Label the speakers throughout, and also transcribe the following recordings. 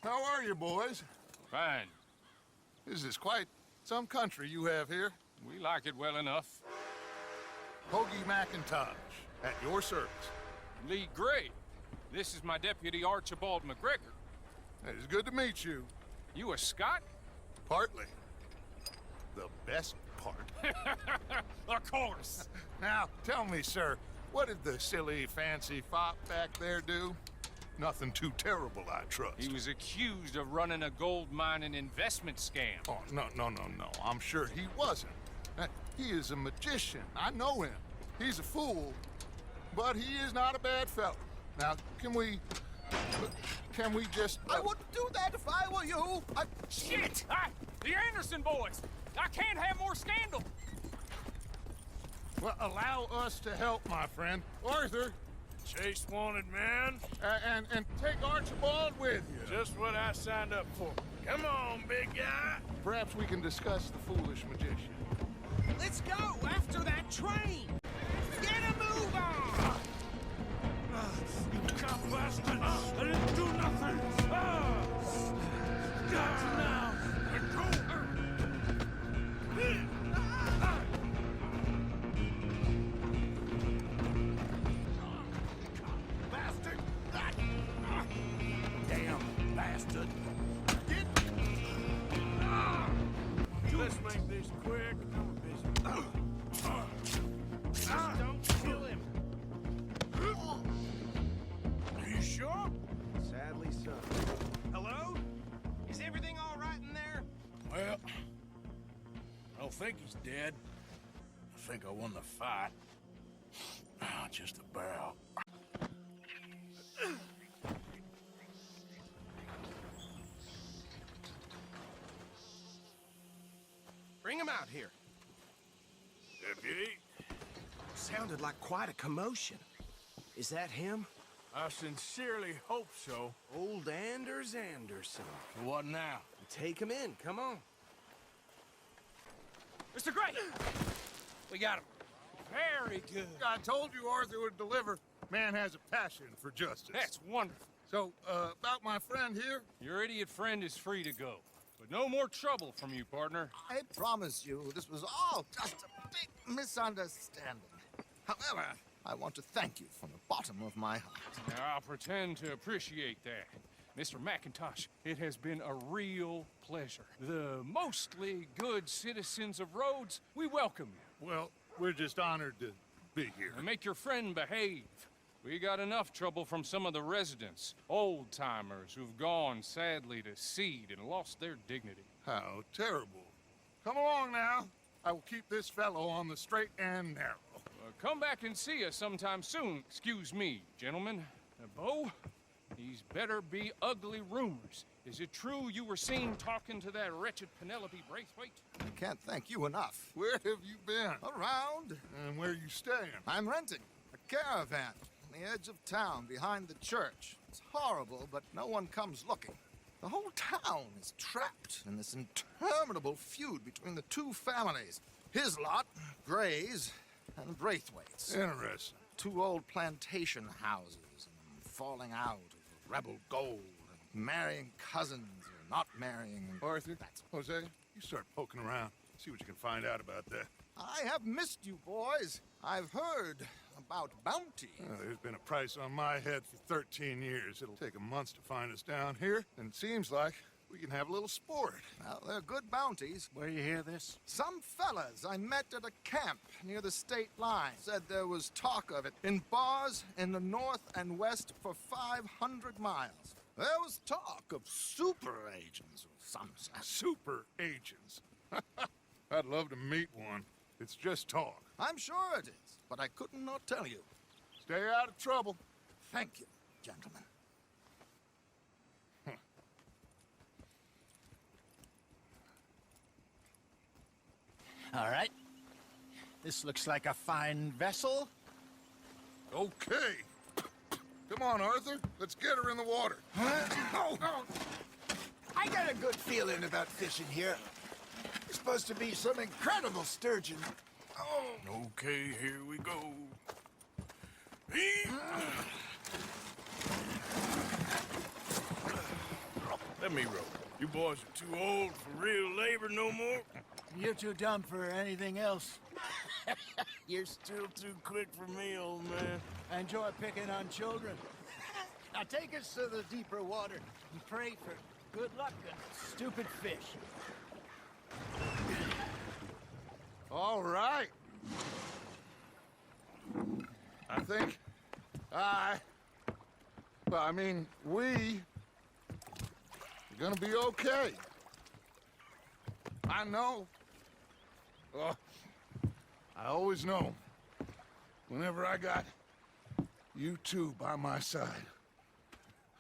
Speaker 1: How are you, boys?
Speaker 2: Fine.
Speaker 1: This is quite some country you have here.
Speaker 2: We like it well enough.
Speaker 1: Hoagie McIntosh, at your service.
Speaker 2: Lee Gray. This is my deputy Archibald McGregor.
Speaker 1: It is good to meet you.
Speaker 2: You a Scot?
Speaker 1: Partly. The best part.
Speaker 2: Of course.
Speaker 1: Now, tell me, sir, what did the silly, fancy fop back there do? Nothing too terrible, I trust.
Speaker 2: He was accused of running a gold mining investment scam.
Speaker 1: Oh, no. I'm sure he wasn't. He is a magician. I know him. He's a fool, but he is not a bad fellow. Now, can we just...
Speaker 3: I wouldn't do that if I were you.
Speaker 2: Shit! The Anderson boys! I can't have more scandal!
Speaker 1: Well, allow us to help, my friend. Arthur,
Speaker 4: Chase wanted man.
Speaker 1: and take Archibald with you.
Speaker 4: Just what I signed up for. Come on, big guy.
Speaker 1: Perhaps we can discuss the foolish magician.
Speaker 3: Let's go after that train. Get a move on.
Speaker 4: You cop bastard! I didn't do nothing! Got you now! Let go! Bastard! Damn bastard! Let's make this quick. I'm busy. Don't kill him! Are you sure?
Speaker 3: Sadly so. Hello? Is everything all right in there?
Speaker 4: Well, I don't think he's dead. I think I won the fight. Just about.
Speaker 3: Bring him out here.
Speaker 4: Deputy,
Speaker 3: Sounded like quite a commotion. Is that him?
Speaker 4: I sincerely hope so.
Speaker 3: Old Anders Anderson.
Speaker 4: What now?
Speaker 3: Take him in, come on.
Speaker 2: Mr. Gray! We got him. Very good.
Speaker 1: I told you Arthur would deliver. Man has a passion for justice.
Speaker 2: That's wonderful.
Speaker 1: So, about my friend here?
Speaker 2: Your idiot friend is free to go. But no more trouble from you, partner.
Speaker 5: I promise you, this was all just a big misunderstanding. However, I want to thank you from the bottom of my heart.
Speaker 2: Now, I'll pretend to appreciate that. Mr. McIntosh, it has been a real pleasure. The mostly good citizens of Rhodes, we welcome you.
Speaker 1: Well, we're just honored to be here.
Speaker 2: And make your friend behave. We got enough trouble from some of the residents, old-timers who've gone, sadly, to seed and lost their dignity.
Speaker 1: How terrible. Come along now. I will keep this fellow on the straight and narrow.
Speaker 2: Come back and see us sometime soon. Excuse me, gentlemen. Bo, these better be ugly rumors. Is it true you were seen talking to that wretched Penelope Braithwaite?
Speaker 5: I can't thank you enough.
Speaker 1: Where have you been?
Speaker 5: Around,
Speaker 1: And where are you staying?
Speaker 5: I'm renting a caravan on the edge of town behind the church. It's horrible, but no one comes looking. The whole town is trapped in this interminable feud between the two families. His lot, Gray's, and Braithwaite's.
Speaker 1: Interesting.
Speaker 5: Two old plantation houses, and falling out of rebel gold, and marrying cousins or not marrying.
Speaker 1: Arthur, Jose, you start poking around. See what you can find out about that.
Speaker 5: I have missed you, boys. I've heard about bounty.
Speaker 1: There's been a price on my head for 13 years. It'll take a month to find us down here, and it seems like we can have a little sport.
Speaker 5: Well, they're good bounties.
Speaker 4: Where you hear this?
Speaker 5: Some fellas I met at a camp near the state line said there was talk of it in bars in the north and west for 500 miles. There was talk of super agents or some such.
Speaker 1: Super agents. I'd love to meet one. It's just talk.
Speaker 5: I'm sure it is, but I couldn't not tell you.
Speaker 1: Stay out of trouble.
Speaker 5: Thank you, gentlemen.
Speaker 6: All right. This looks like a fine vessel.
Speaker 1: Okay. Come on, Arthur. Let's get her in the water.
Speaker 3: I got a good feeling about fishing here. It's supposed to be some incredible sturgeon.
Speaker 4: Okay, here we go. Let me row. You boys are too old for real labor no more.
Speaker 6: You're too dumb for anything else.
Speaker 4: You're still too quick for me, old man.
Speaker 6: I enjoy picking on children. Now take us to the deeper water and pray for good luck and stupid fish.
Speaker 1: All right. I think we are gonna be okay. I know. I always know. Whenever I got you two by my side,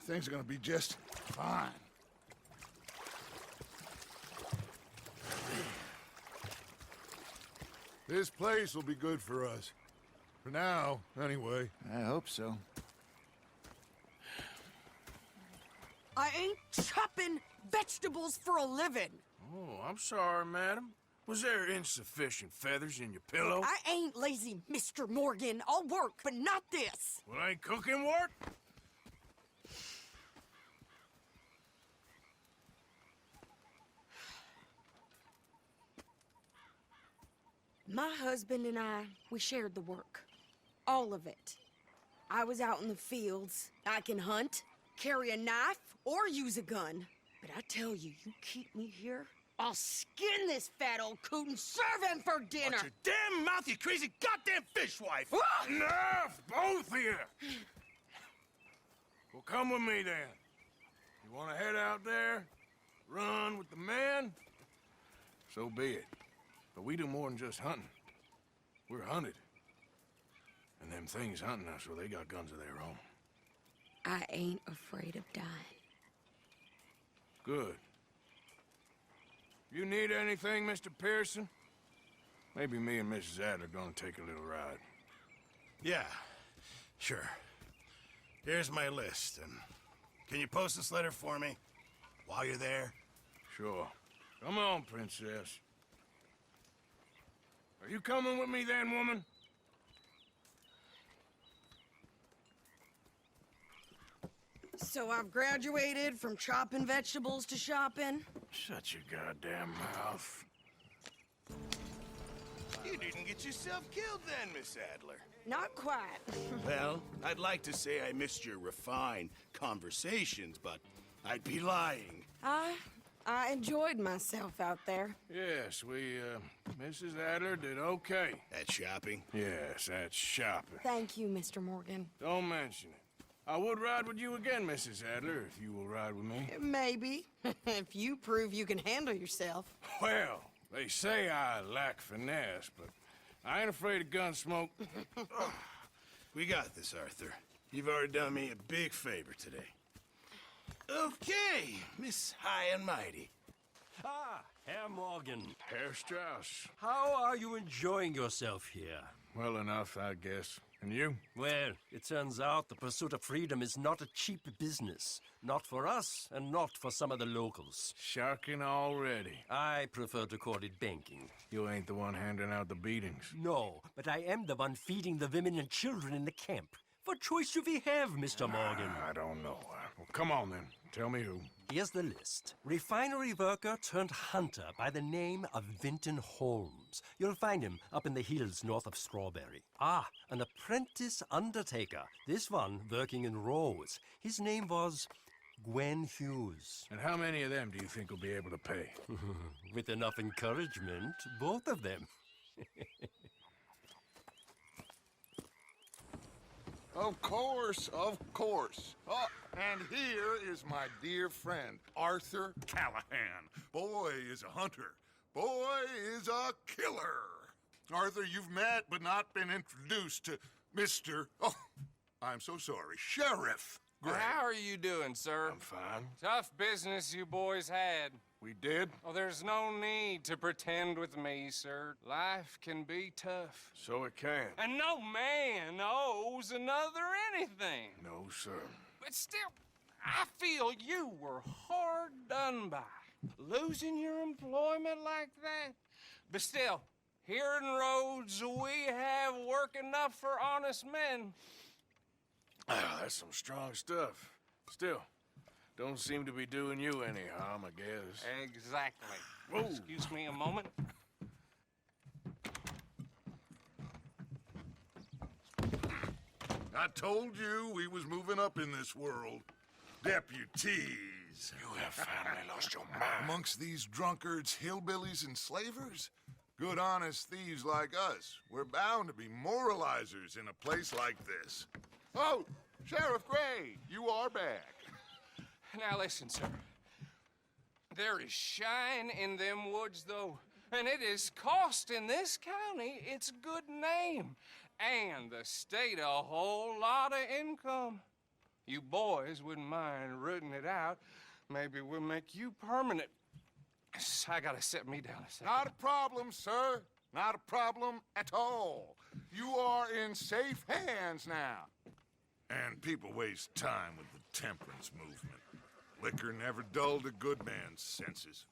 Speaker 1: things are gonna be just fine. This place will be good for us. For now, anyway.
Speaker 5: I hope so.
Speaker 7: I ain't chopping vegetables for a living.
Speaker 4: Oh, I'm sorry, madam. Was there insufficient feathers in your pillow?
Speaker 7: I ain't lazy, Mr. Morgan. I'll work, but not this.
Speaker 4: Well, ain't cooking work?
Speaker 7: My husband and I, we shared the work. All of it. I was out in the fields. I can hunt, carry a knife, or use a gun. But I tell you, you keep me here, I'll skin this fat old coot and serve him for dinner.
Speaker 4: Watch your damn mouth, you crazy goddamn fishwife!
Speaker 7: Ah!
Speaker 4: Enough, both of you! Well, come with me then. You want to head out there, run with the men? So be it. But we do more than just hunting. We're hunted. And them things hunting us, well, they got guns of their own.
Speaker 7: I ain't afraid of dying.
Speaker 4: Good. You need anything, Mr. Pearson? Maybe me and Mrs. Adler are gonna take a little ride.
Speaker 8: Yeah, sure. Here's my list, and can you post this letter for me while you're there?
Speaker 4: Sure. Come on, princess. Are you coming with me then, woman?
Speaker 7: So I've graduated from chopping vegetables to shopping.
Speaker 4: Shut your goddamn mouth.
Speaker 8: You didn't get yourself killed then, Miss Adler.
Speaker 7: Not quite.
Speaker 8: Well, I'd like to say I missed your refined conversations, but I'd be lying.
Speaker 7: I enjoyed myself out there.
Speaker 4: Yes, Mrs. Adler did okay.
Speaker 8: At shopping?
Speaker 4: Yes, that's shopping.
Speaker 7: Thank you, Mr. Morgan.
Speaker 4: Don't mention it. I would ride with you again, Mrs. Adler, if you will ride with me.
Speaker 7: Maybe. If you prove you can handle yourself.
Speaker 4: Well, they say I lack finesse, but I ain't afraid of gun smoke.
Speaker 8: We got this, Arthur. You've already done me a big favor today. Okay, Miss High and Mighty.
Speaker 9: Ah, Herr Morgan.
Speaker 4: Herr Strauss.
Speaker 9: How are you enjoying yourself here?
Speaker 4: Well enough, I guess. And you?
Speaker 9: Well, it turns out the pursuit of freedom is not a cheap business. Not for us, and not for some of the locals.
Speaker 4: Sharking already.
Speaker 9: I prefer to call it banking.
Speaker 4: You ain't the one handing out the beatings.
Speaker 9: No, but I am the one feeding the women and children in the camp. What choice do we have, Mr. Morgan?
Speaker 4: I don't know. Well, come on then. Tell me who.
Speaker 9: Here's the list. Refinery worker turned hunter by the name of Vinton Holmes. You'll find him up in the hills north of Strawberry. Ah, an apprentice undertaker. This one working in rows. His name was Gwen Hughes.
Speaker 4: And how many of them do you think will be able to pay?
Speaker 9: With enough encouragement, both of them.
Speaker 1: Of course, of course. Oh, and here is my dear friend, Arthur Callahan. Boy is a hunter. Boy is a killer. Arthur, you've met but not been introduced to Mr. Oh, I'm so sorry, Sheriff Gray.
Speaker 2: How are you doing, sir?
Speaker 4: I'm fine.
Speaker 2: Tough business you boys had.
Speaker 1: We did?
Speaker 2: Oh, there's no need to pretend with me, sir. Life can be tough.
Speaker 4: So it can.
Speaker 2: And no man owes another anything.
Speaker 4: No, sir.
Speaker 2: But still, I feel you were hard done by. Losing your employment like that. But still, here in Rhodes, we have work enough for honest men.
Speaker 4: Ah, that's some strong stuff. Still, Don't seem to be doing you any harm, I guess.
Speaker 2: Exactly.
Speaker 4: Whoa.
Speaker 2: Excuse me a moment.
Speaker 1: I told you we was moving up in this world. Deputies.
Speaker 4: You have finally lost your mind.
Speaker 1: Amongst these drunkards, hillbillies, and slavers? Good, honest thieves like us. We're bound to be moralizers in a place like this. Oh, Sheriff Gray, you are back.
Speaker 2: Now listen, sir. There is shine in them woods, though, and it is costing this county its good name, and the state a whole lot of income. You boys wouldn't mind rooting it out. Maybe we'll make you permanent. I gotta sit me down a second.
Speaker 1: Not a problem, sir. Not a problem at all. You are in safe hands now. And people waste time with the temperance movement. Liquor never dulled a good man's senses.